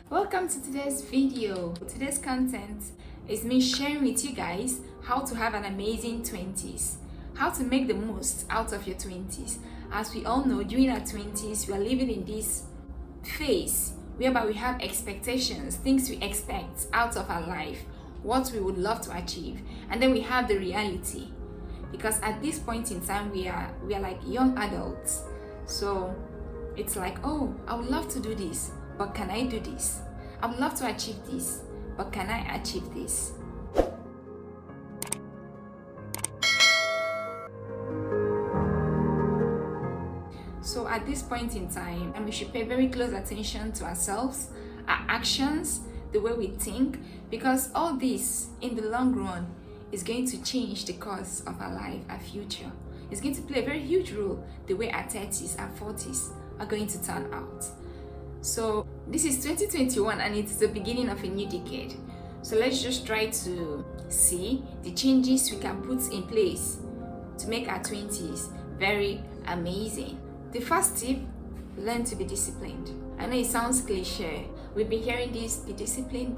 Welcome to today's video. Today's content is me sharing with you guys how to have an amazing 20s, how to make the most out of your 20s. As we all know, during our 20s, we are living in this phase whereby we have expectations, things we expect out of our life, what we would love to achieve, and then we have the reality. Because at this point in time, we are like young adults. So it's like, oh, I would love to do this, but can I do this? I would love to achieve this, but can I achieve this? So at this point in time, we should pay very close attention to ourselves, our actions, the way we think, because all this in the long run is going to change the course of our life, our future. It's going to play a very huge role the way our 30s, our 40s are going to turn out. So this is 2021 and it's the beginning of a new decade. So let's just try to see the changes we can put in place to make our 20s very amazing. The first tip, learn to be disciplined. I know it sounds cliche. We've been hearing this, be disciplined,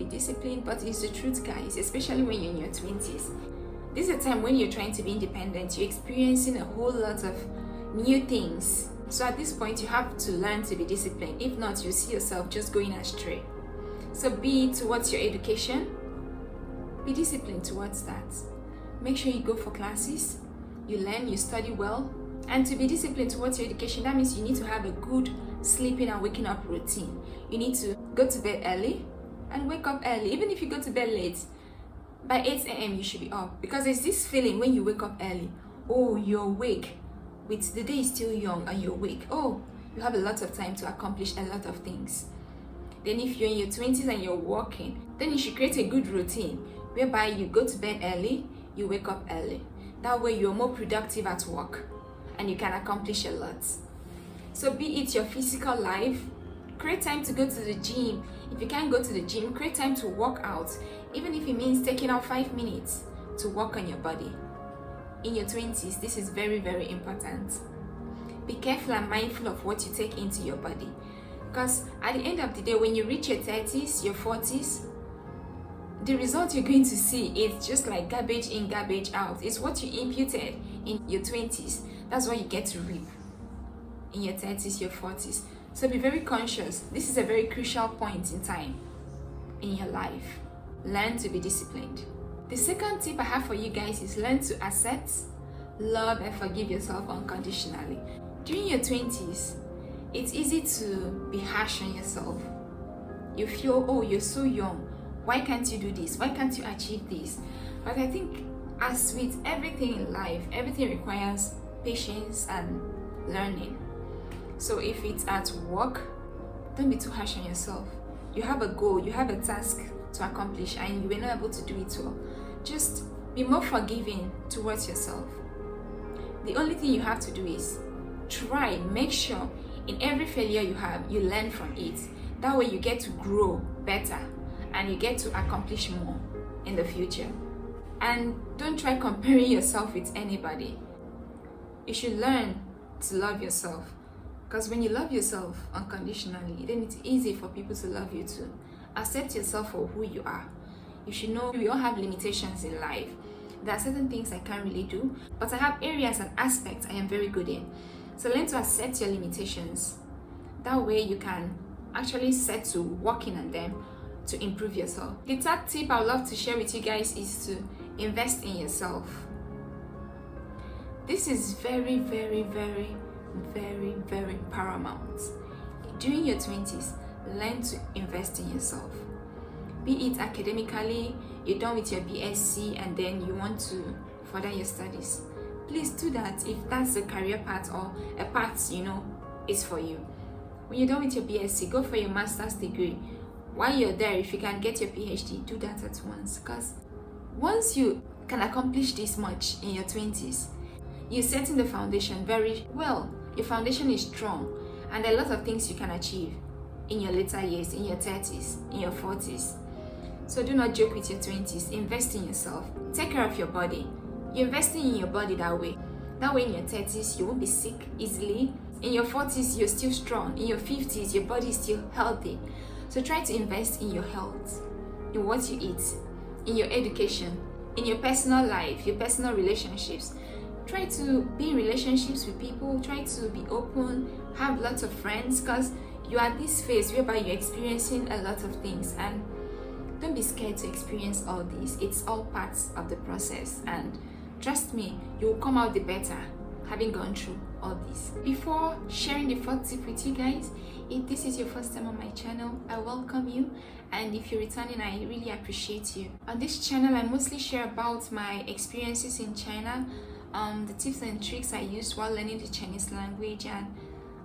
but it's the truth, guys, especially when you're in your 20s. This is a time when you're trying to be independent, you're experiencing a whole lot of new things. So at this point, you have to learn to be disciplined. If not, you see yourself just going astray. So be it towards your education, be disciplined towards that. Make sure you go for classes, you learn, you study well. And to be disciplined towards your education, that means you need to have a good sleeping and waking up routine. You need to go to bed early and wake up early. Even if you go to bed late, by 8 a.m. you should be up. Because there's this feeling when you wake up early, oh, you're awake. The day is still young and you're awake. Oh, you have a lot of time to accomplish a lot of things. Then if you're in your 20s and you're working, then you should create a good routine whereby you go to bed early, you wake up early. That way you're more productive at work and you can accomplish a lot. So be it your physical life, create time to go to the gym. If you can't go to the gym, create time to work out, even if it means taking out 5 minutes to work on your body. In your 20s, this is very, very important. Be careful and mindful of what you take into your body. Because at the end of the day, when you reach your 30s, your 40s, the result you're going to see is just like garbage in, garbage out. It's what you imputed in your 20s. That's what you get to reap in your 30s, your 40s. So be very conscious. This is a very crucial point in time in your life. Learn to be disciplined. The second tip I have for you guys is learn to accept, love, and forgive yourself unconditionally. During your 20s, it's easy to be harsh on yourself. You feel, oh, you're so young. Why can't you do this? Why can't you achieve this? But I think as with everything in life, everything requires patience and learning. So if it's at work, don't be too harsh on yourself. You have a goal, you have a task to accomplish and you were not able to do it well. Just be more forgiving towards yourself. The only thing you have to do is try, make sure in every failure you have, you learn from it. That way you get to grow better and you get to accomplish more in the future. And don't try comparing yourself with anybody. You should learn to love yourself. Because when you love yourself unconditionally, then it's easy for people to love you too. Accept yourself for who you are. You should know we all have limitations in life. There are certain things I can't really do, but I have areas and aspects I am very good in. So learn to accept your limitations. That way you can actually set to working on them to improve yourself. The third tip I would love to share with you guys is to invest in yourself. This is very, very, very, very, very paramount. During your 20s, learn to invest in yourself. Be it academically, you're done with your BSc and then you want to further your studies. Please do that if that's a career path or a path is for you. When you're done with your BSc, go for your master's degree. While you're there, if you can get your PhD, do that at once. Because once you can accomplish this much in your 20s, you're setting the foundation very well. Your foundation is strong and there are a lot of things you can achieve in your later years, in your 30s, in your 40s. So do not joke with your 20s. Invest in yourself. Take care of your body. You're investing in your body that way. That way in your 30s, you won't be sick easily. In your 40s, you're still strong. In your 50s, your body is still healthy. So try to invest in your health, in what you eat, in your education, in your personal life, your personal relationships. Try to be in relationships with people, try to be open, have lots of friends, because you are at this phase whereby you're experiencing a lot of things, and don't be scared to experience all these. It's all parts of the process, and trust me, you will come out the better having gone through all this. Before sharing the fourth tip with you guys, if this is your first time on my channel, I welcome you, and if you're returning, I really appreciate you. On this channel, I mostly share about my experiences in China, the tips and tricks I used while learning the Chinese language, and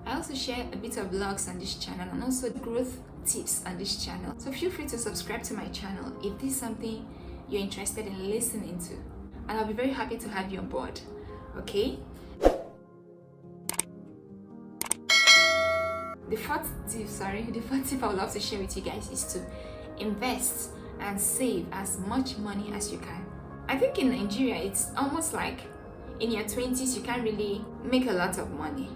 I also share a bit of vlogs on this channel and also growth tips on this channel. So feel free to subscribe to my channel if this is something you're interested in listening to, and I'll be very happy to have you on board. Okay? The fourth tip I would love to share with you guys is to invest and save as much money as you can. I think in Nigeria, it's almost like in your 20s, you can't really make a lot of money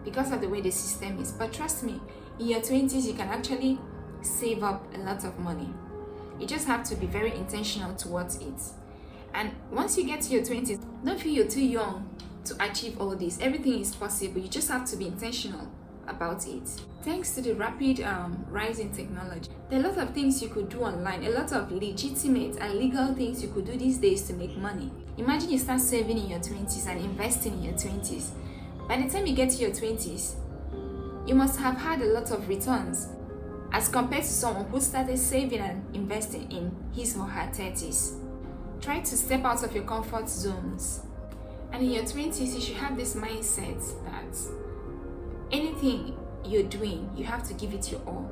because of the way the system is. But trust me, in your 20s, you can actually save up a lot of money. You just have to be very intentional towards it. And once you get to your 20s, don't feel you're too young to achieve all this. Everything is possible. You just have to be intentional about it. Thanks to the rapid rise in technology, there are a lot of things you could do online, a lot of legitimate and legal things you could do these days to make money. Imagine you start saving in your 20s and investing in your 20s. By the time you get to your 20s, you must have had a lot of returns as compared to someone who started saving and investing in his or her 30s. Try to step out of your comfort zones. And in your 20s, you should have this mindset that anything you're doing, you have to give it your all.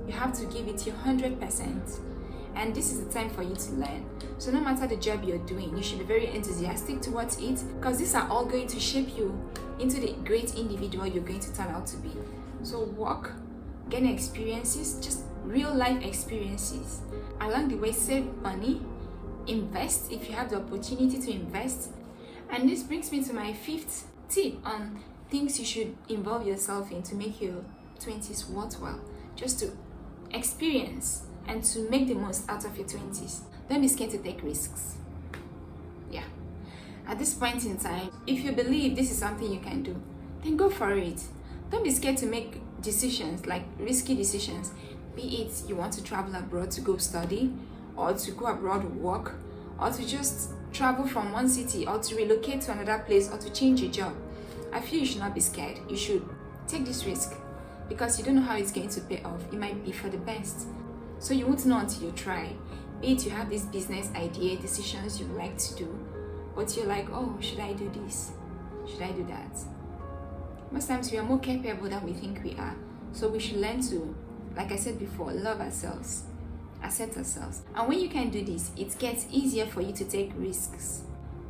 You have to give it your 100%. And this is the time for you to learn. So no matter the job you're doing, you should be very enthusiastic towards it, because these are all going to shape you into the great individual you're going to turn out to be. So work, gain experiences, just real life experiences. Along the way, save money, invest if you have the opportunity to invest. And this brings me to my fifth tip on things you should involve yourself in to make your 20s worthwhile, just to experience and to make the most out of your 20s. Don't be scared to take risks. Yeah. At this point in time, if you believe this is something you can do, then go for it. Don't be scared to make decisions, like risky decisions. Be it you want to travel abroad to go study, or to go abroad to work, or to just travel from one city, or to relocate to another place, or to change your job. I feel you should not be scared. You should take this risk, because you don't know how it's going to pay off. It might be for the best. So you won't know until you try. Be it you have this business idea, decisions you like to do, but you're like, oh, should I do this? Should I do that? Most times we are more capable than we think we are. So we should learn to, like I said before, love ourselves, accept ourselves. And when you can do this, it gets easier for you to take risks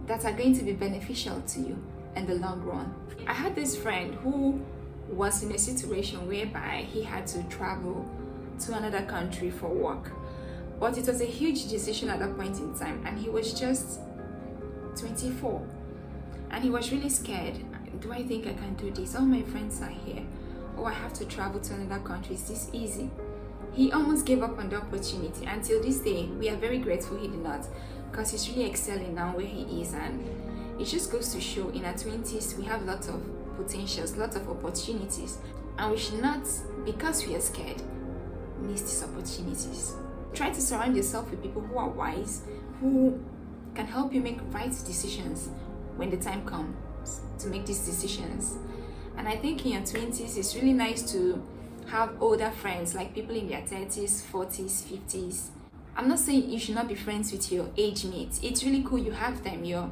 that are going to be beneficial to you in the long run. I had this friend who was in a situation whereby he had to travel to another country for work, but it was a huge decision at that point in time, and he was just 24, and he was really scared. Do I think I can do this? All my friends are here. Oh, I have to travel to another country. Is this easy? He almost gave up on the opportunity. Until this day, we are very grateful he did not, because he's really excelling now where he is. And it just goes to show, in our 20s, we have lots of potentials, lots of opportunities, and we should not, because we are scared, miss these opportunities. Try to surround yourself with people who are wise, who can help you make right decisions when the time comes to make these decisions. And I think in your 20s, it's really nice to have older friends, like people in their 30s, 40s, 50s. I'm not saying you should not be friends with your age mates. It's really cool you have them, your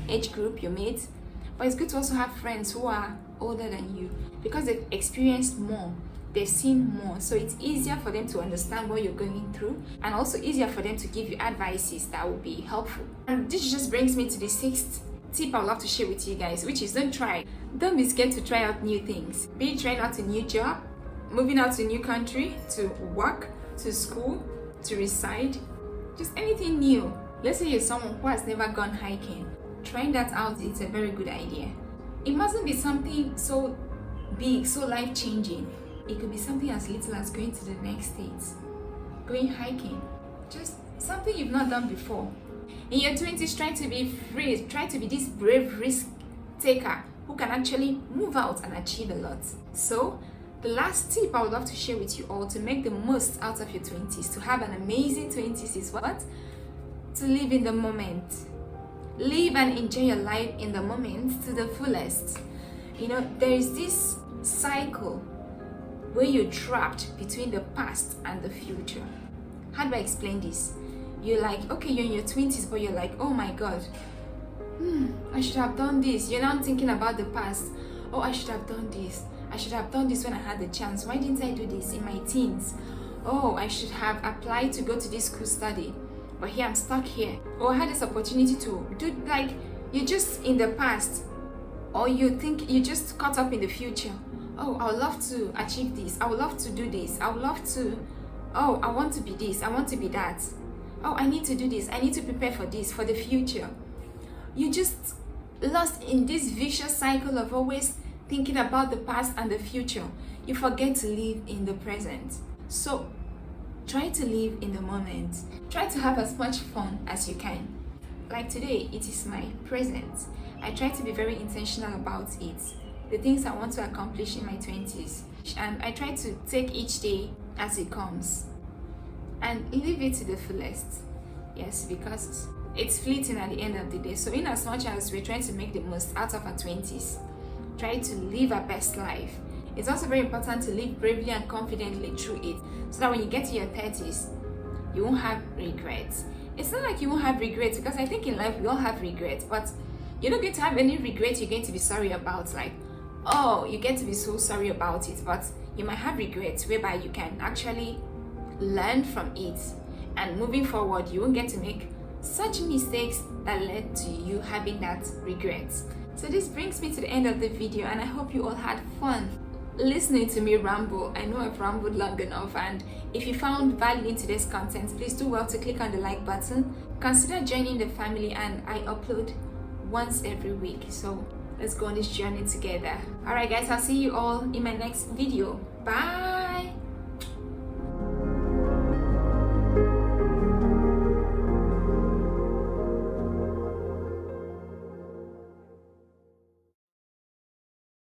age group, your mates. But it's good to also have friends who are older than you, because they've experienced more, they've seen more. So it's easier for them to understand what you're going through, and also easier for them to give you advices that will be helpful. And this just brings me to the sixth tip I would love to share with you guys, which is don't be scared to try out new things. Be it trying out a new job, moving out to a new country, to work, to school, to reside, just anything new. Let's say you're someone who has never gone hiking. Trying that out is a very good idea. It mustn't be something so big, so life-changing. It could be something as little as going to the next state, going hiking, just something you've not done before. In your 20s, try to be free, try to be this brave risk taker who can actually move out and achieve a lot. So, the last tip I would love to share with you all to make the most out of your 20s, to have an amazing 20s, is what? To live in the moment. Live and enjoy your life in the moment to the fullest. You know, there is this cycle where you're trapped between the past and the future. How do I explain this? You're like, okay, you're in your 20s, but you're like, oh my God, I should have done this. You're now thinking about the past. Oh, I should have done this. I should have done this when I had the chance. Why didn't I do this in my teens? Oh, I should have applied to go to this school study, but here I'm stuck here. Or I had this opportunity to do, like, you're just in the past, or you think you're just caught up in the future. Oh, I would love to achieve this. I would love to do this. I would love to, oh, I want to be this. I want to be that. Oh, I need to do this. I need to prepare for this, for the future. You just lost in this vicious cycle of always thinking about the past and the future. You forget to live in the present. So try to live in the moment. Try to have as much fun as you can. Like today, it is my present. I try to be very intentional about it. The things I want to accomplish in my 20s. And I try to take each day as it comes and live it to the fullest. Yes, because it's fleeting at the end of the day. So in as much as we're trying to make the most out of our 20s, try to live our best life. It's also very important to live bravely and confidently through it, so that when you get to your 30s, you won't have regrets. It's not like you won't have regrets, because I think in life we all have regrets, but you're not going to have any regrets you're going to be sorry about. Like, oh, you get to be so sorry about it, but you might have regrets whereby you can actually learn from it, and moving forward you won't get to make such mistakes that led to you having that regret. So this brings me to the end of the video, and I hope you all had fun listening to me ramble. I know I've rambled long enough, and if you found value in today's content, please do well to click on the like button. Consider joining the family, and I upload once every week, so let's go on this journey together. Alright guys, I'll see you all in my next video. Bye.